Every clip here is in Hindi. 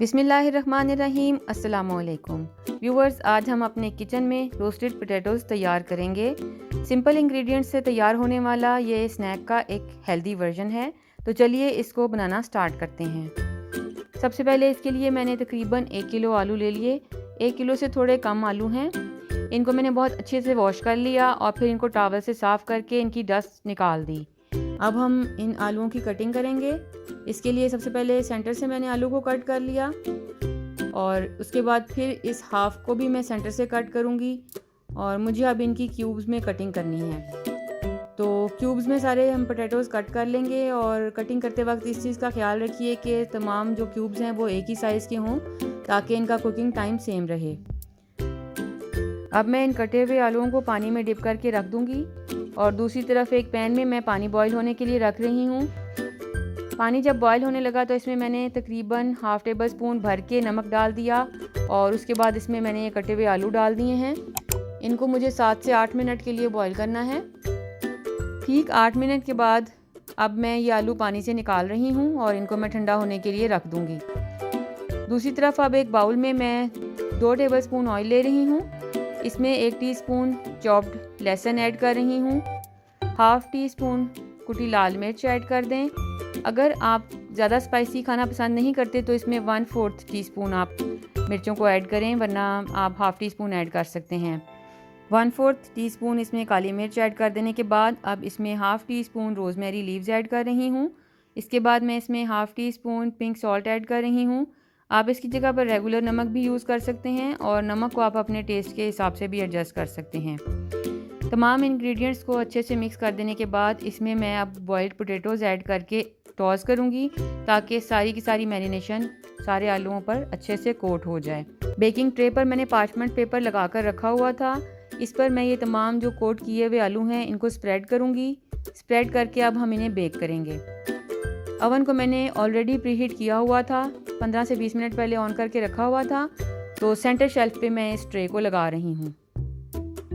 बिस्मिल्लाहिर्रहमानिर्रहीम। अस्सलामुअलैकुम व्यूवर्स, आज हम अपने किचन में रोस्टेड पोटैटोज़ तैयार करेंगे। सिंपल इंग्रेडिएंट्स से तैयार होने वाला ये स्नैक का एक हेल्दी वर्जन है। तो चलिए इसको बनाना स्टार्ट करते हैं। सबसे पहले इसके लिए मैंने तकरीबन 1 किलो आलू ले लिए। 1 किलो से थोड़े कम आलू हैं। इनको मैंने बहुत अच्छे से वॉश कर लिया और फिर इनको टॉवल से साफ़ करके इनकी डस्ट निकाल दी। अब हम इन आलूओं की कटिंग करेंगे। इसके लिए सबसे पहले सेंटर से मैंने आलू को कट कर लिया और उसके बाद फिर इस हाफ को भी मैं सेंटर से कट करूँगी और मुझे अब इनकी क्यूब्स में कटिंग करनी है। तो क्यूब्स में सारे हम पोटैटोज़ कट कर लेंगे और कटिंग करते वक्त इस चीज़ का ख्याल रखिए कि तमाम जो क्यूब्स हैं वो एक ही साइज़ के हों ताकि इनका कुकिंग टाइम सेम रहे। अब मैं इन कटे हुए आलूओं को पानी में डिप करके रख दूँगी और दूसरी तरफ एक पैन में मैं पानी बॉईल होने के लिए रख रही हूँ। पानी जब बॉईल होने लगा तो इसमें मैंने तकरीबन हाफ़ टेबल स्पून भर के नमक डाल दिया और उसके बाद इसमें मैंने ये कटे हुए आलू डाल दिए हैं। इनको मुझे 7 से 8 मिनट के लिए बॉईल करना है। ठीक 8 मिनट के बाद अब मैं ये आलू पानी से निकाल रही हूँ और इनको मैं ठंडा होने के लिए रख दूँगी। दूसरी तरफ अब एक बाउल में मैं 2 टेबल स्पून ऑयल ले रही हूँ। इसमें 1 टीस्पून चॉप्ड लहसुन ऐड कर रही हूँ। हाफ़ टी स्पून कुटी लाल मिर्च ऐड कर दें। अगर आप ज़्यादा स्पाइसी खाना पसंद नहीं करते तो इसमें 1/4 टीस्पून आप मिर्चों को ऐड करें, वरना आप हाफ़ टी स्पून ऐड कर सकते हैं। 1/4 टीस्पून इसमें काली मिर्च ऐड कर देने के बाद अब इसमें half tea spoon rosemary leaves add कर रही हूँ। इसके बाद मैं इसमें half tea spoon pink salt add कर रही हूँ। आप इसकी जगह पर रेगुलर नमक भी यूज़ कर सकते हैं और नमक को आप अपने टेस्ट के हिसाब से भी एडजस्ट कर सकते हैं। तमाम इंग्रेडिएंट्स को अच्छे से मिक्स कर देने के बाद इसमें मैं अब बॉइल्ड पोटैटोज़ ऐड करके टॉस करूंगी ताकि सारी की सारी मैरिनेशन सारे आलूओं पर अच्छे से कोट हो जाए। बेकिंग ट्रे पर मैंने पार्चमेंट पेपर लगाकर रखा हुआ था। इस पर मैं ये तमाम जो कोट किए हुए आलू हैं इनको स्प्रेड करूंगी। स्प्रेड करके अब हम इन्हें बेक करेंगे। ओवन को मैंने ऑलरेडी प्रीहीट किया हुआ था, 15 से 20 मिनट पहले ऑन करके रखा हुआ था। तो सेंटर शेल्फ पे मैं इस ट्रे को लगा रही हूँ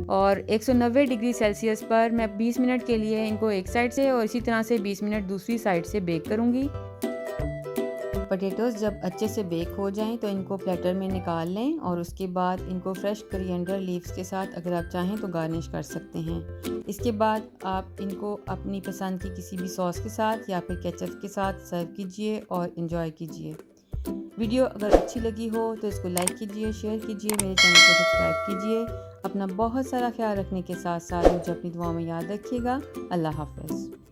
और 190 डिग्री सेल्सियस पर मैं 20 मिनट के लिए इनको एक साइड से और इसी तरह से 20 मिनट दूसरी साइड से बेक करूँगी। पोटैटोज़ जब अच्छे से बेक हो जाएं तो इनको प्लेटर में निकाल लें और उसके बाद इनको फ्रेश कोरिएंडर लीव्स के साथ अगर आप चाहें तो गार्निश कर सकते हैं। इसके बाद आप इनको अपनी पसंद की किसी भी सॉस के साथ या फिर केचप के साथ सर्व कीजिए और इन्जॉय कीजिए। वीडियो अगर अच्छी लगी हो तो इसको लाइक कीजिए, शेयर कीजिए, मेरे चैनल को सब्सक्राइब कीजिए। अपना बहुत सारा ख्याल रखने के साथ साथ मुझे अपनी दुआ में याद रखिएगा। अल्लाह हाफ़िज़।